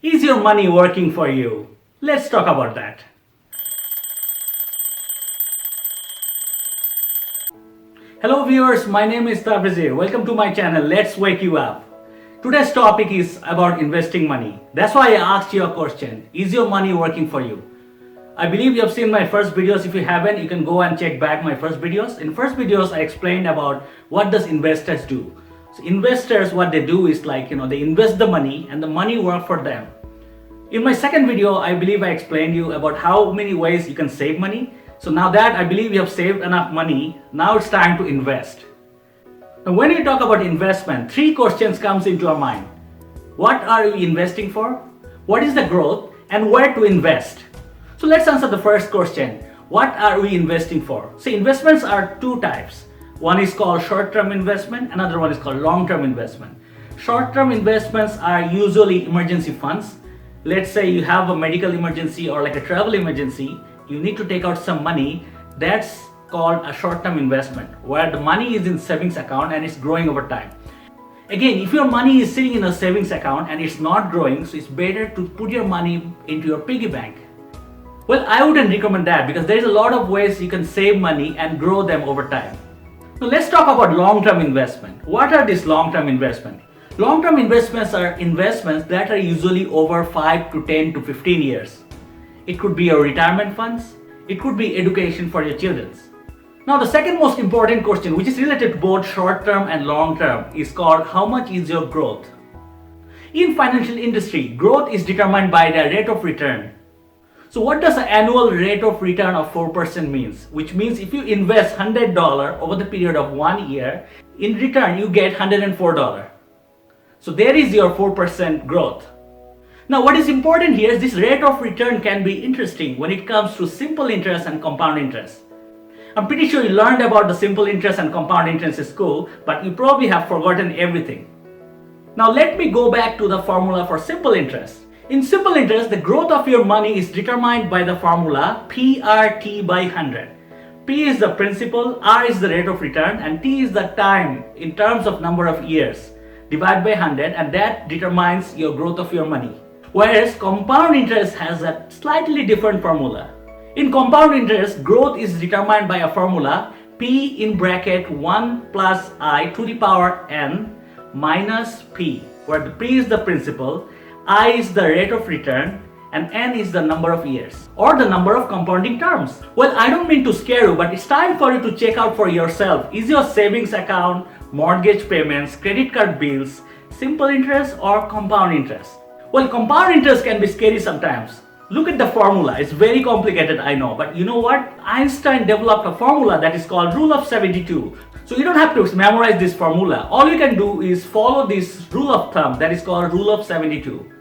Is your money working for you? Let's talk about that. Hello viewers, my name is Tabrizir. Welcome to my channel, Let's Wake You Up. Today's topic is about investing money. That's why I asked you a question. Is your money working for you? I believe you have seen my first videos. If you haven't, you can go and check back my first videos. In first videos, I explained about what does investors do. So investors, what they do is they invest the money and the money work for them. In my second video, I believe I explained you about how many ways you can save money. So now that I believe you have saved enough money, now it's time to invest. Now when you talk about investment, three questions comes into our mind. What are you investing for? What is the growth? And where to invest? So let's answer the first question. What are we investing for? So investments are two types. One is called short-term investment, another one is called long-term investment. Short-term investments are usually emergency funds. Let's say you have a medical emergency or like a travel emergency, you need to take out some money. That's called a short-term investment, where the money is in savings account and it's growing over time. Again, if your money is sitting in a savings account and it's not growing, so it's better to put your money into your piggy bank. Well, I wouldn't recommend that because there's a lot of ways you can save money and grow them over time. Now let's talk about long-term investment. What are these long-term investments? Long-term investments are investments that are usually over 5 to 10 to 15 years. It could be your retirement funds. It could be education for your children. Now the second most important question, which is related to both short-term and long-term, is called how much is your growth? In financial industry, growth is determined by the rate of return. So what does an annual rate of return of 4% means? Which means if you invest $100 over the period of 1 year, in return you get $104. So there is your 4% growth. Now what is important here is this rate of return can be interesting when it comes to simple interest and compound interest. I'm pretty sure you learned about the simple interest and compound interest in school, but you probably have forgotten everything. Now let me go back to the formula for simple interest. In simple interest, the growth of your money is determined by the formula PRT by 100. P is the principal, R is the rate of return, and T is the time in terms of number of years. Divide by 100, and that determines your growth of your money. Whereas compound interest has a slightly different formula. In compound interest, growth is determined by a formula P in bracket 1 plus I to the power n minus P, where the P is the principal, I is the rate of return, and n is the number of years or the number of compounding terms. Well, I don't mean to scare you, but it's time for you to check out for yourself. Is your savings account, mortgage payments, credit card bills, simple interest or compound interest? Well, compound interest can be scary sometimes. Look at the formula. It's very complicated, I know, but you know what? Einstein developed a formula that is called rule of 72. So you don't have to memorize this formula. All you can do is follow this rule of thumb that is called rule of 72.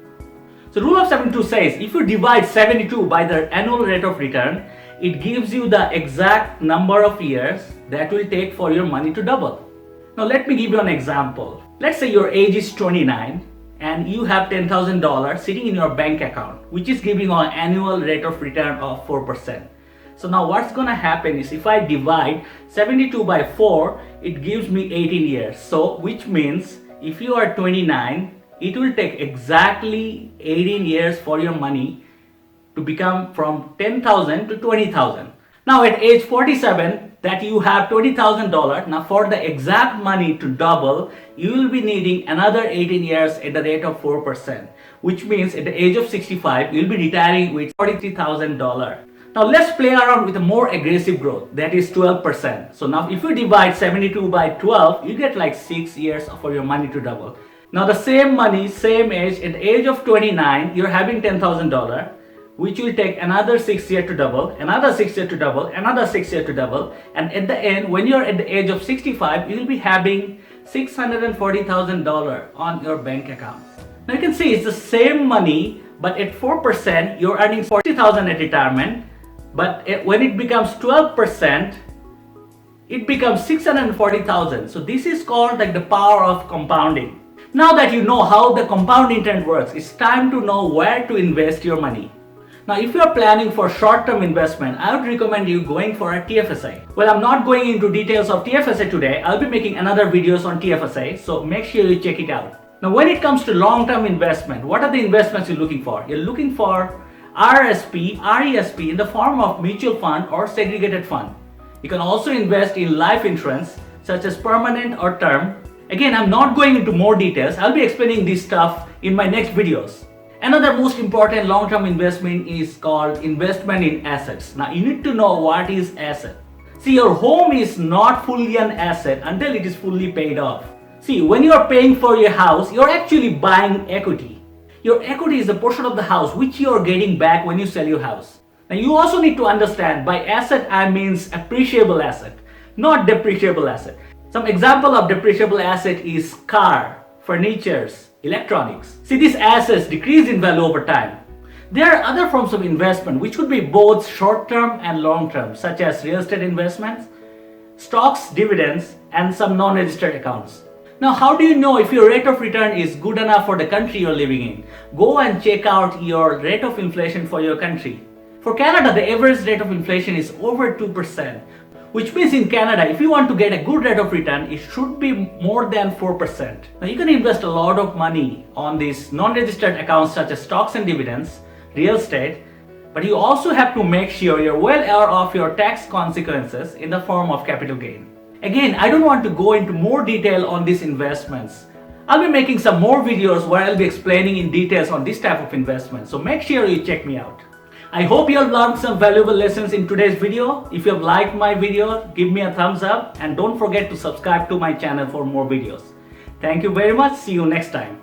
So rule of 72 says if you divide 72 by the annual rate of return, it gives you the exact number of years that will take for your money to double. Now let me give you an example. Let's say your age is 29 and you have $10,000 sitting in your bank account, which is giving you an annual rate of return of 4%. So now what's gonna happen is if I divide 72 by 4, it gives me 18 years. So which means if you are 29, it will take exactly 18 years for your money to become from 10,000 to 20,000. Now at age 47, that you have $20,000, now for the exact money to double, you will be needing another 18 years at the rate of 4%, which means at the age of 65, you'll be retiring with $43,000. Now let's play around with a more aggressive growth, that is 12%. So now if you divide 72 by 12, you get like 6 years for your money to double. Now the same money, same age, at the age of 29, you're having $10,000, which will take another 6 years to double, another 6 years to double, another 6 years to double, and at the end, when you're at the age of 65, you'll be having $640,000 on your bank account. Now you can see it's the same money, but at 4%, you're earning $40,000 at retirement, but when it becomes 12%, it becomes $640,000. So this is called like the power of compounding. Now that you know how the compound interest works, it's time to know where to invest your money. Now, if you are planning for short-term investment, I would recommend you going for a TFSA. Well, I'm not going into details of TFSA today. I'll be making another videos on TFSA, so make sure you check it out. Now, when it comes to long-term investment, what are the investments you're looking for? You're looking for RSP, RESP in the form of mutual fund or segregated fund. You can also invest in life insurance such as permanent or term. Again, I'm not going into more details. I'll be explaining this stuff in my next videos. Another most important long-term investment is called investment in assets. Now, you need to know what is asset. See, your home is not fully an asset until it is fully paid off. See, when you are paying for your house, you're actually buying equity. Your equity is the portion of the house which you are getting back when you sell your house. Now, you also need to understand by asset I means appreciable asset, not depreciable asset. Some example of depreciable asset is car, furnitures, electronics. See, these assets decrease in value over time. There are other forms of investment which could be both short-term and long-term, such as real estate investments, stocks, dividends, and some non-registered accounts. Now, how do you know if your rate of return is good enough for the country you're living in? Go and check out your rate of inflation for your country. For Canada, the average rate of inflation is over 2%, which means in Canada, if you want to get a good rate of return, it should be more than 4%. Now, you can invest a lot of money on these non-registered accounts such as stocks and dividends, real estate, but you also have to make sure you're well aware of your tax consequences in the form of capital gain. Again, I don't want to go into more detail on these investments. I'll be making some more videos where I'll be explaining in details on this type of investment, so make sure you check me out. I hope you have learned some valuable lessons in today's video. If you have liked my video, give me a thumbs up and don't forget to subscribe to my channel for more videos. Thank you very much. See you next time.